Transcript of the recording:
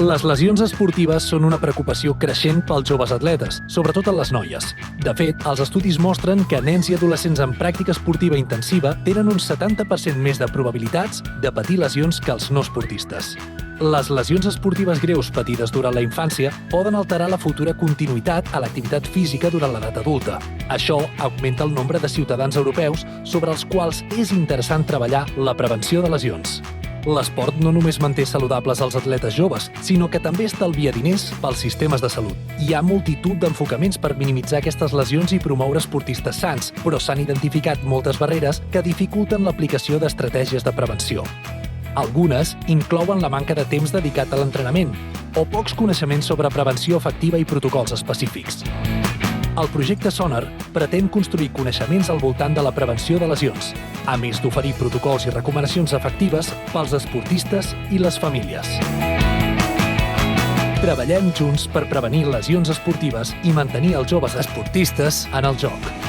Les lesions esportives són una preocupació creixent pels joves atletes, sobretot en les noies. De fet, els estudis mostren que nens i adolescents en pràctica esportiva intensiva tenen un 70% més de probabilitats de patir lesions que els no esportistes. Les lesions esportives greus patides durant la infància poden alterar la futura continuïtat a l'activitat física durant l'edat adulta. Això augmenta el nombre de ciutadans europeus sobre els quals és interessant treballar la prevenció de lesions. L'esport no només manté saludables els atletes joves, sinó que també estalvia diners pels sistemes de salut. Hi ha multitud d'enfocaments per minimitzar aquestes lesions i promoure esportistes sants, però s'han identificat moltes barreres que dificulten l'aplicació d'estratègies de prevenció. Algunes inclouen la manca de temps dedicat a l'entrenament o pocs coneixements sobre prevenció efectiva i protocols específics. El projecte Sonar pretén construir coneixements al voltant de la prevenció de lesions, a més d'oferir protocols i recomanacions efectives pels esportistes i les famílies. Treballem junts per prevenir lesions esportives i mantenir els joves esportistes en el joc.